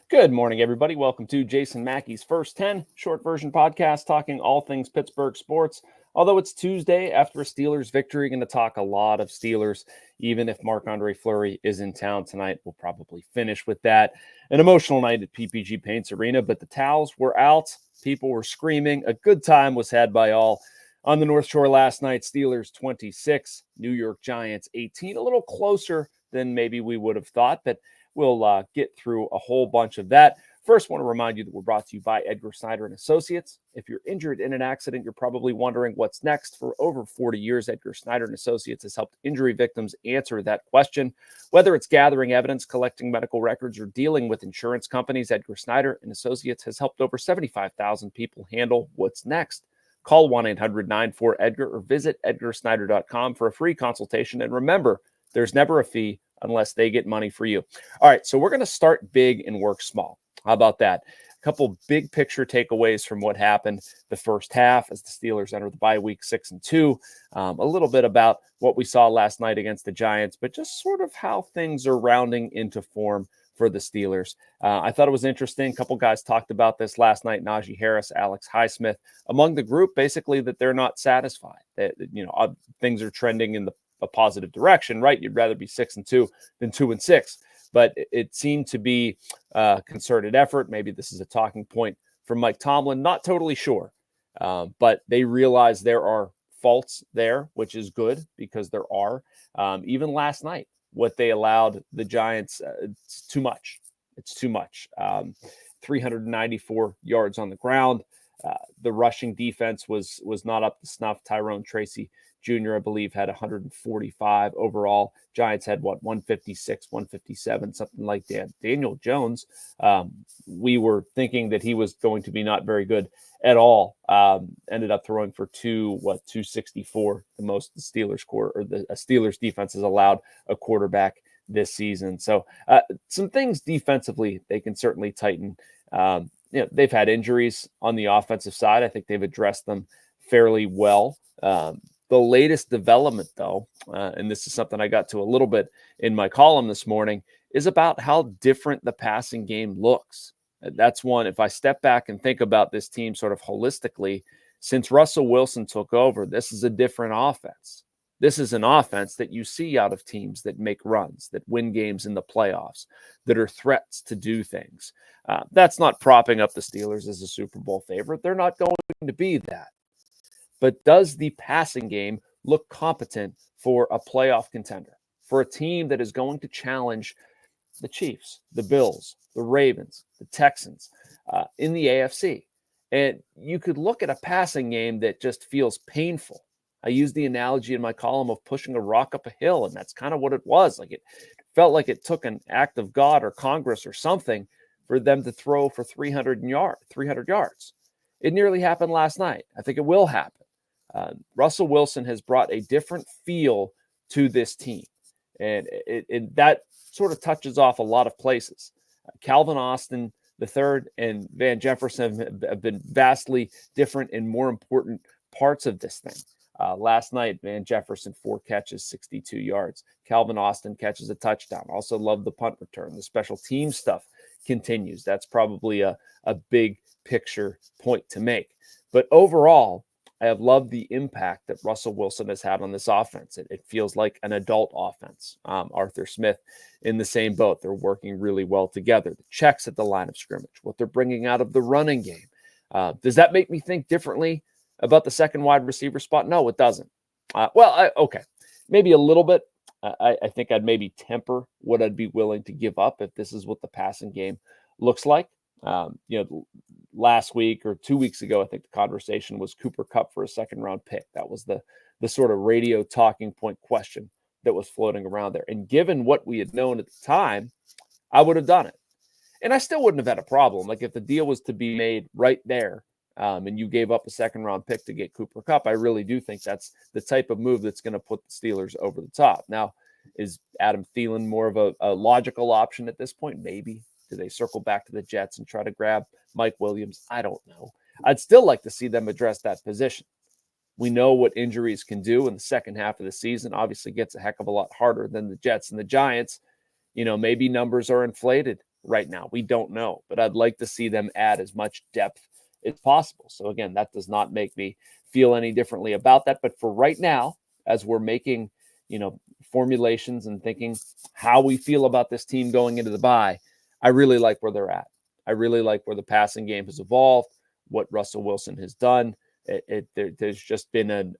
Good morning, everybody. Welcome to Jason Mackey's First 10 short version podcast, talking all things Pittsburgh sports. Although it's Tuesday after a Steelers victory, going to talk a lot of Steelers. Even if Marc-Andre Fleury is in town tonight, we'll probably finish with that. An emotional night at PPG Paints Arena, but the towels were out. People were screaming. A good time was had by all. On the North Shore last night, Steelers 26, New York Giants 18. A little closer than maybe we would have thought, but we'll get through a whole bunch of that. First, I want to remind you that we're brought to you by Edgar Snyder and Associates. If you're injured in an accident, you're probably wondering what's next. For over 40 years, Edgar Snyder and Associates has helped injury victims answer that question. Whether it's gathering evidence, collecting medical records, or dealing with insurance companies, Edgar Snyder and Associates has helped over 75,000 people handle what's next. Call 1-800-94-EDGAR or visit edgarsnyder.com for a free consultation. And remember, there's never a fee unless they get money for you. All right, so we're going to start big and work small. How about that? A couple big picture takeaways from what happened the first half as the Steelers enter the bye week 6-2. A little bit about what we saw last night against the Giants, but just sort of how things are rounding into form for the Steelers. I thought it was interesting. A couple guys talked about this last night. Najee Harris, Alex Highsmith, among the group, basically that they're not satisfied. That things are trending in a positive direction, right? You'd rather be 6-2 than 2-6. But it seemed to be a concerted effort. Maybe this is a talking point from Mike Tomlin. Not totally sure. But they realize there are faults there, which is good because there are. Even last night, what they allowed the Giants, it's too much. It's too much. 394 yards on the ground. The rushing defense was not up to snuff. Tyrone Tracy Jr., I believe, had 145 overall. Giants had, 156, 157, something like that. Daniel Jones, we were thinking that he was going to be not very good at all. Ended up throwing for 264, the most the Steelers defense has allowed a quarterback this season. So some things defensively they can certainly tighten. They've had injuries on the offensive side. I think they've addressed them fairly well. The latest development, though, and this is something I got to a little bit in my column this morning, is about how different the passing game looks. That's one, if I step back and think about this team sort of holistically, since Russell Wilson took over, this is a different offense. This is an offense that you see out of teams that make runs, that win games in the playoffs, that are threats to do things. That's not propping up the Steelers as a Super Bowl favorite. They're not going to be that. But does the passing game look competent for a playoff contender, for a team that is going to challenge the Chiefs, the Bills, the Ravens, the Texans in the AFC? And you could look at a passing game that just feels painful. I used the analogy in my column of pushing a rock up a hill, and that's kind of what it was. Like, it felt like it took an act of God or Congress or something for them to throw for 300 yards. It nearly happened last night. I think it will happen. Russell Wilson has brought a different feel to this team, and that sort of touches off a lot of places. Calvin Austin III and Van Jefferson have been vastly different and more important parts of this thing. Last night, Van Jefferson, 4 catches, 62 yards. Calvin Austin catches a touchdown. Also love the punt return. The special team stuff continues. That's probably a big picture point to make. But overall, I have loved the impact that Russell Wilson has had on this offense. It feels like an adult offense. Arthur Smith in the same boat. They're working really well together. The checks at the line of scrimmage, what they're bringing out of the running game. Does that make me think differently about the second wide receiver spot? No, it doesn't. Okay, maybe a little bit. I think I'd maybe temper what I'd be willing to give up if this is what the passing game looks like. Last week or 2 weeks ago, I think the conversation was Cooper Kupp for a second-round pick. That was the sort of radio talking point question that was floating around there. And given what we had known at the time, I would have done it. And I still wouldn't have had a problem. Like, if the deal was to be made right there and you gave up a second-round pick to get Cooper Kupp, I really do think that's the type of move that's going to put the Steelers over the top. Now, is Adam Thielen more of a logical option at this point? Maybe. Do they circle back to the Jets and try to grab Mike Williams? I don't know. I'd still like to see them address that position. We know what injuries can do in the second half of the season. Obviously gets a heck of a lot harder than the Jets and the Giants. Maybe numbers are inflated right now. We don't know, but I'd like to see them add as much depth as possible. So again, that does not make me feel any differently about that. But for right now, as we're making, formulations and thinking how we feel about this team going into the bye, I really like where they're at. I really like where the passing game has evolved, what Russell Wilson has done. There's just been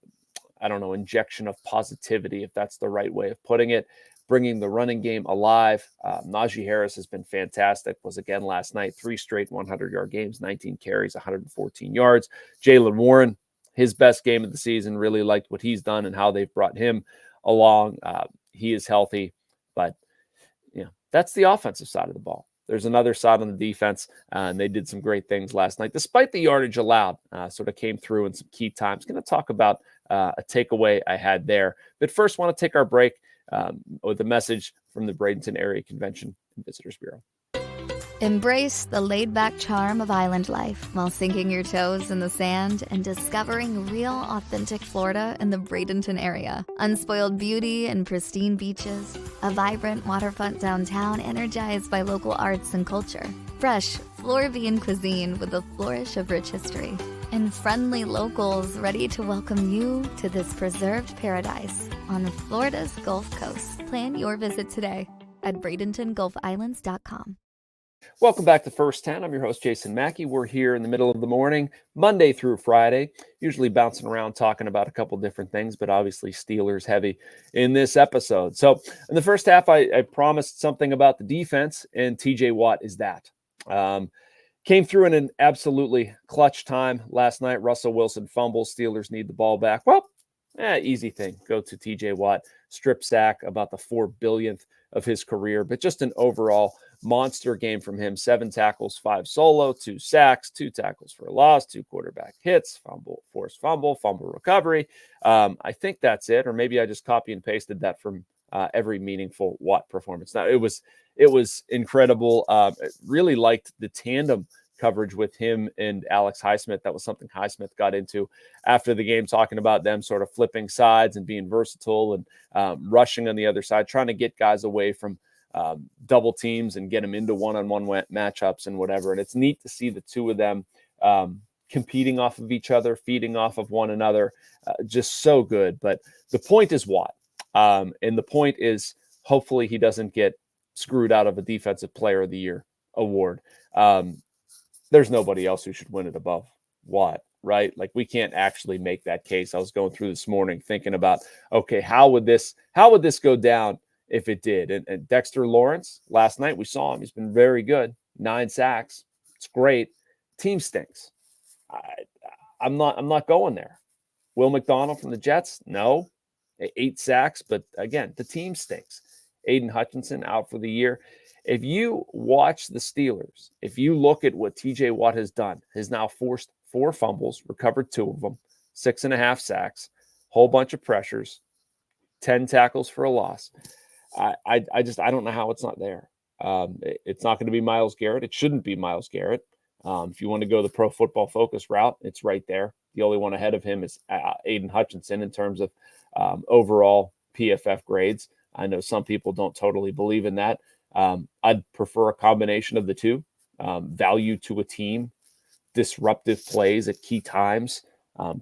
injection of positivity, if that's the right way of putting it, bringing the running game alive. Najee Harris has been fantastic, was again last night, 3 straight 100-yard games, 19 carries, 114 yards. Jaylen Warren, his best game of the season, really liked what he's done and how they've brought him along. He is healthy, but that's the offensive side of the ball. There's another side on the defense, and they did some great things last night, despite the yardage allowed. Sort of came through in some key times. Going to talk about a takeaway I had there. But first, want to take our break with a message from the Bradenton Area Convention and Visitors Bureau. Embrace the laid-back charm of island life while sinking your toes in the sand and discovering real, authentic Florida in the Bradenton area. Unspoiled beauty and pristine beaches, a vibrant waterfront downtown energized by local arts and culture, fresh Floridian cuisine with a flourish of rich history, and friendly locals ready to welcome you to this preserved paradise on Florida's Gulf Coast. Plan your visit today at BradentonGulfIslands.com. Welcome back to First 10. I'm your host, Jason Mackey. We're here in the middle of the morning, Monday through Friday, usually bouncing around talking about a couple different things, but obviously Steelers heavy in this episode. So in the first half, I promised something about the defense, and TJ Watt is that. Came through in an absolutely clutch time last night. Russell Wilson fumbles. Steelers need the ball back. Well, easy thing. Go to TJ Watt. Strip sack, about the 4 billionth of his career, but just an overall monster game from him. 7 tackles, 5 solo, 2 sacks, 2 tackles for a loss, 2 quarterback hits, forced fumble recovery. I think that's it. Or maybe I just copy and pasted that from every meaningful Watt performance. Now, it was incredible. Really liked the tandem coverage with him and Alex Highsmith. That was something Highsmith got into after the game, talking about them sort of flipping sides and being versatile and rushing on the other side, trying to get guys away from double teams and get them into one-on-one matchups and whatever. And it's neat to see the two of them competing off of each other, feeding off of one another. Just so good. But the point is Watt. And the point is hopefully he doesn't get screwed out of a Defensive Player of the Year award. There's nobody else who should win it above Watt, right? Like, we can't actually make that case. I was going through this morning thinking about, okay, how would this go down if it did? And Dexter Lawrence, last night we saw him. He's been very good. 9 sacks. It's great. Team stinks. I'm not going there. Will McDonald from the Jets? No. 8 sacks, but again, the team stinks. Aiden Hutchinson out for the year. If you watch the Steelers, if you look at what TJ Watt has done, has now forced 4 fumbles, recovered 2 of them, 6.5 sacks, whole bunch of pressures, 10 tackles for a loss. I don't know how it's not there. It's not going to be Myles Garrett. It shouldn't be Myles Garrett. If you want to go the Pro Football Focus route, it's right there. The only one ahead of him is Aiden Hutchinson in terms of overall PFF grades. I know some people don't totally believe in that. I'd prefer a combination of the two. Value to a team, disruptive plays at key times,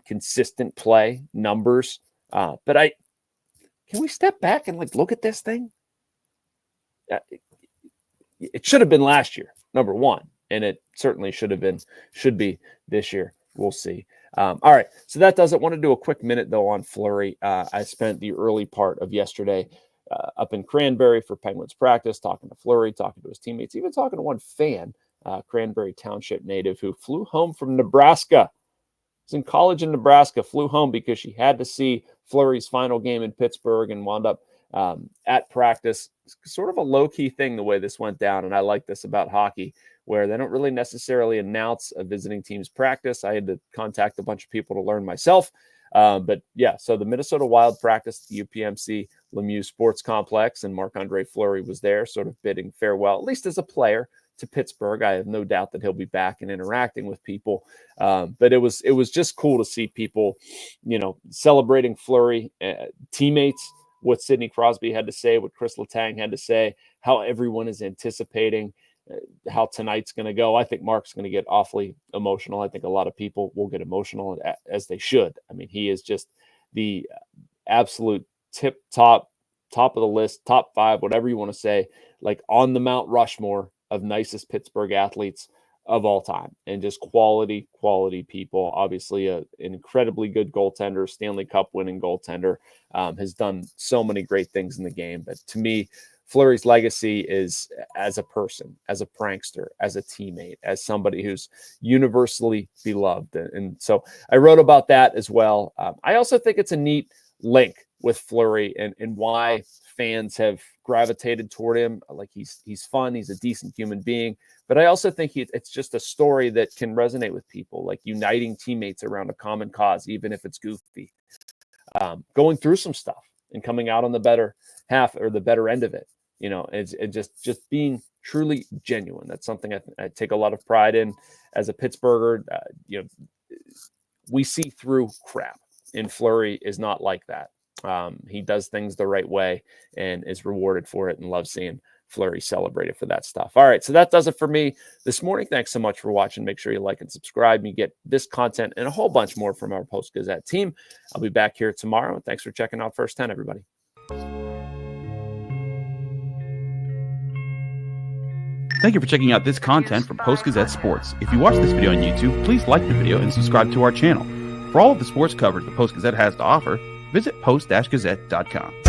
consistent play, numbers. But can we step back and look at this thing? It should have been last year, number one, and it certainly should be this year. We'll see. All right, so that does it. Want to do a quick minute though on Fleury. I spent the early part of yesterday up in Cranberry for Penguins practice, talking to Fleury, talking to his teammates, even talking to one fan, Cranberry Township native who flew home from Nebraska. Was in college in Nebraska, flew home because she had to see Fleury's final game in Pittsburgh and wound up at practice. It's sort of a low-key thing the way this went down, and I like this about hockey, where they don't really necessarily announce a visiting team's practice. I had to contact a bunch of people to learn myself. But yeah, so the Minnesota Wild practiced at the UPMC Lemieux Sports Complex, and Marc-Andre Fleury was there sort of bidding farewell, at least as a player, to Pittsburgh. I have no doubt that he'll be back and interacting with people. But it was just cool to see people, celebrating Fleury, teammates, what Sidney Crosby had to say, what Chris Letang had to say, how everyone is anticipating how tonight's going to go. I think Mark's going to get awfully emotional. I think a lot of people will get emotional, as they should. I mean, he is just the absolute top of the list, top 5, whatever you want to say, like on the Mount Rushmore of nicest Pittsburgh athletes of all time, and just quality people. Obviously an incredibly good goaltender, Stanley Cup winning goaltender, has done so many great things in the game. But to me, Fleury's legacy is as a person, as a prankster, as a teammate, as somebody who's universally beloved. And so I wrote about that as well. I also think it's a neat link with Fleury and why fans have gravitated toward him. Like he's fun. He's a decent human being. But I also think it's just a story that can resonate with people, like uniting teammates around a common cause, even if it's goofy, going through some stuff and coming out on the better half or the better end of it. And just being truly genuine. That's something I take a lot of pride in as a Pittsburgher. We see through crap, and Fleury is not like that. He does things the right way and is rewarded for it, and love seeing Fleury celebrated for that stuff. All right, so that does it for me this morning. Thanks so much for watching. Make sure you like and subscribe. You get this content and a whole bunch more from our Post-Gazette team. I'll be back here tomorrow. Thanks for checking out First 10, everybody. Thank you for checking out this content from Post-Gazette Sports. If you watch this video on YouTube, please like the video and subscribe to our channel. For all of the sports coverage the Post-Gazette has to offer, visit post-gazette.com.